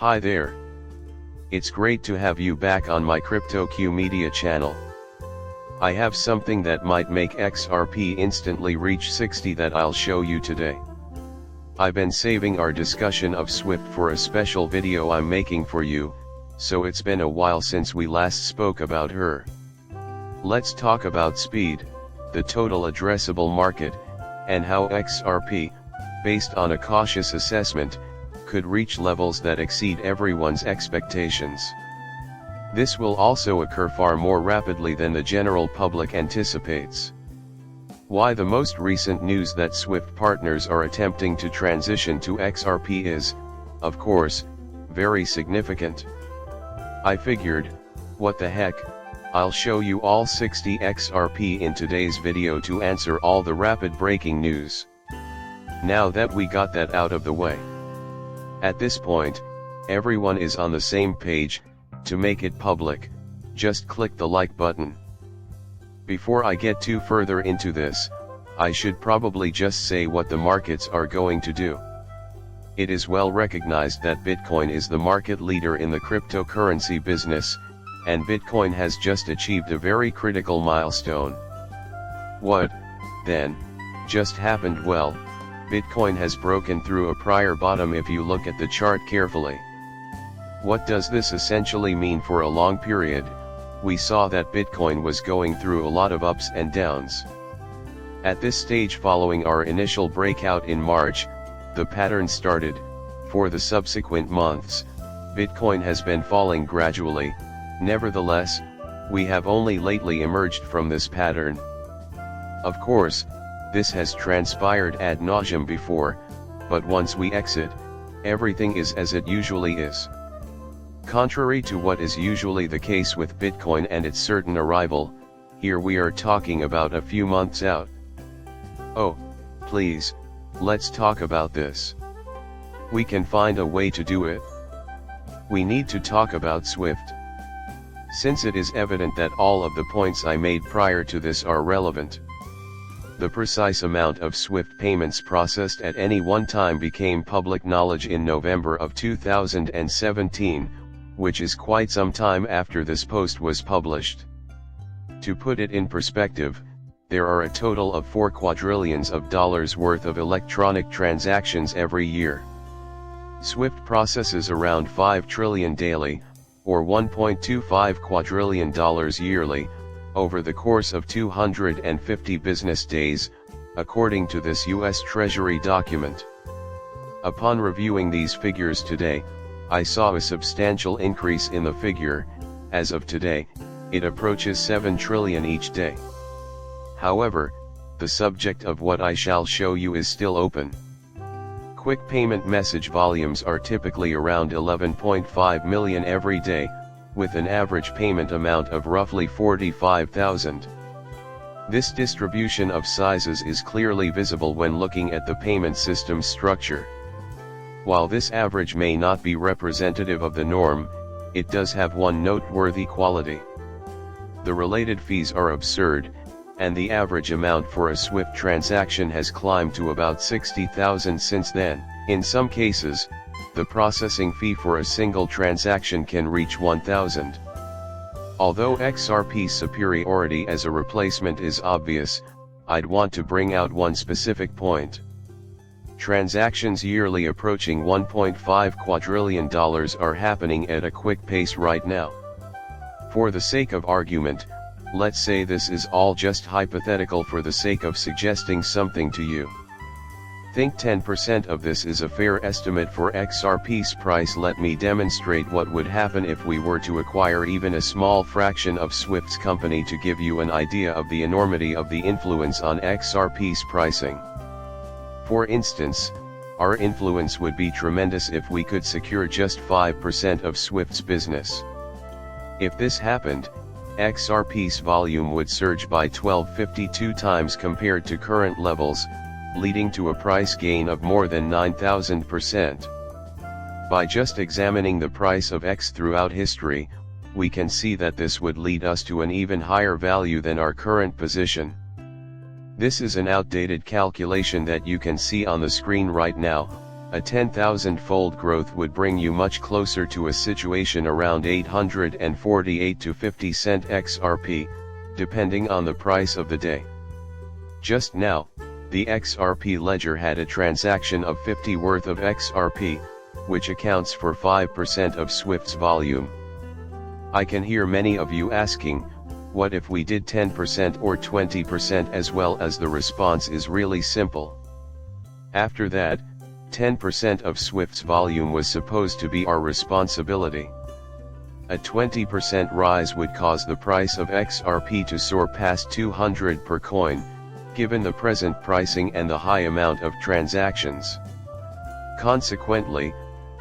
Hi there. It's great to have you back on my CryptoQ Media channel. I have something that might make XRP instantly reach 60 that I'll show you today. I've been saving our discussion of Swift for a special video I'm making for you, so it's been a while since we last spoke about her. Let's talk about speed, the total addressable market, and how XRP, based on a cautious assessment, could reach levels that exceed everyone's expectations. This will also occur far more rapidly than the general public anticipates. Why the most recent news that Swift partners are attempting to transition to XRP is, of course, very significant. I figured, what the heck, I'll show you all 60 XRP in today's video to answer all the rapid breaking news. Now that we got that out of the way. At this point, everyone is on the same page. To make it public, just click the like button. Before I get too further into this, I should probably just say what the markets are going to do. It is well recognized that Bitcoin is the market leader in the cryptocurrency business, and Bitcoin has just achieved a very critical milestone. What, then, just happened? Well, Bitcoin has broken through a prior bottom if you look at the chart carefully. What does this essentially mean? For a long period, we saw that Bitcoin was going through a lot of ups and downs. At this stage, following our initial breakout in March, the pattern started. For the subsequent months, Bitcoin has been falling gradually. Nevertheless, we have only lately emerged from this pattern. Of course, this has transpired ad nauseum before, but once we exit, everything is as it usually is. Contrary to what is usually the case with Bitcoin and its certain arrival, here we are talking about a few months out. Oh, please, let's talk about this. We can find a way to do it. We need to talk about Swift. Since it is evident that all of the points I made prior to this are relevant. The precise amount of Swift payments processed at any one time became public knowledge in November of 2017, which is quite some time after this post was published. To put it in perspective, there are a total of $4 quadrillions worth of electronic transactions every year. Swift processes around 5 trillion daily, or $1.25 quadrillion yearly, over the course of 250 business days, according to this U.S. Treasury document. Upon reviewing these figures today, I saw a substantial increase in the figure. As of today, it approaches 7 trillion each day. However, the subject of what I shall show you is still open. Quick payment message volumes are typically around 11.5 million every day, with an average payment amount of roughly 45,000. This distribution of sizes is clearly visible when looking at the payment system structure. While this average may not be representative of the norm, it does have one noteworthy quality. The related fees are absurd, and the average amount for a Swift transaction has climbed to about 60,000 since then. In some cases, the processing fee for a single transaction can reach 1,000. Although XRP's superiority as a replacement is obvious, I'd want to bring out one specific point. Transactions yearly approaching $1.5 quadrillion are happening at a quick pace right now. For the sake of argument, let's say this is all just hypothetical for the sake of suggesting something to you. Think 10% of this is a fair estimate for XRP's price. Let me demonstrate what would happen if we were to acquire even a small fraction of Swift's company to give you an idea of the enormity of the influence on XRP's pricing. For instance, our influence would be tremendous if we could secure just 5% of Swift's business. If this happened, XRP's volume would surge by 1252 times compared to current levels, leading to a price gain of more than 9,000%. By just examining the price of X throughout history, we can see that this would lead us to an even higher value than our current position. This is an outdated calculation that you can see on the screen right now, A 10,000-fold growth would bring you much closer to a situation around 848 to 50 cent XRP, depending on the price of the day. Just now, the XRP ledger had a transaction of 50 worth of XRP, which accounts for 5% of Swift's volume. I can hear many of you asking, what if we did 10% or 20% as well? As the response is really simple. After that, 10% of Swift's volume was supposed to be our responsibility. A 20% rise would cause the price of XRP to soar past 200 per coin, given the present pricing and the high amount of transactions. Consequently,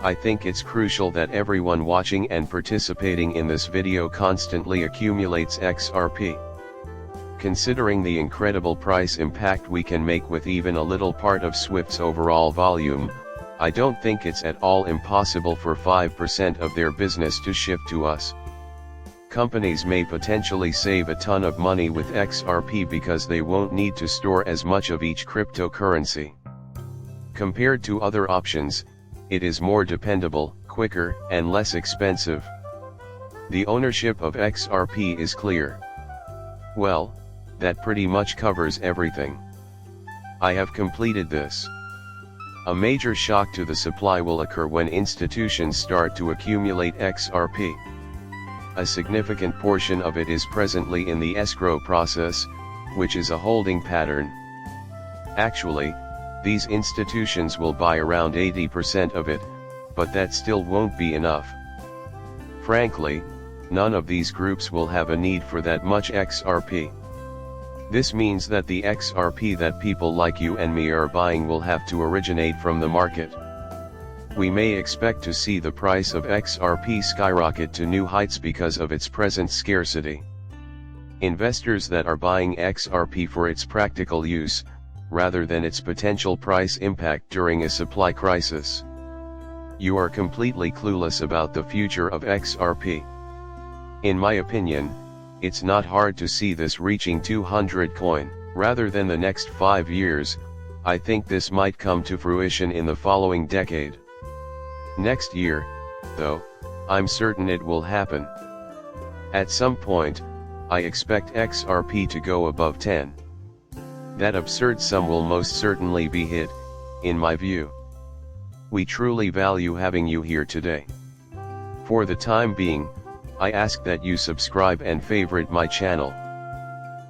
I think it's crucial that everyone watching and participating in this video constantly accumulates XRP. Considering the incredible price impact we can make with even a little part of Swift's overall volume, I don't think it's at all impossible for 5% of their business to shift to us. Companies may potentially save a ton of money with XRP because they won't need to store as much of each cryptocurrency. Compared to other options, it is more dependable, quicker, and less expensive. The ownership of XRP is clear. Well, that pretty much covers everything. I have completed this. A major shock to the supply will occur when institutions start to accumulate XRP. A significant portion of it is presently in the escrow process, which is a holding pattern. Actually, these institutions will buy around 80% of it, but that still won't be enough. Frankly, none of these groups will have a need for that much XRP. This means that the XRP that people like you and me are buying will have to originate from the market. We may expect to see the price of XRP skyrocket to new heights because of its present scarcity. Investors that are buying XRP for its practical use, rather than its potential price impact during a supply crisis. You are completely clueless about the future of XRP. In my opinion, it's not hard to see this reaching 200 coin. Rather than the next 5 years, I think this might come to fruition in the following decade. Next year, though, I'm certain it will happen. At some point, I expect XRP to go above 10. That absurd sum will most certainly be hit, in my view. We truly value having you here today. For the time being, I ask that you subscribe and favorite my channel.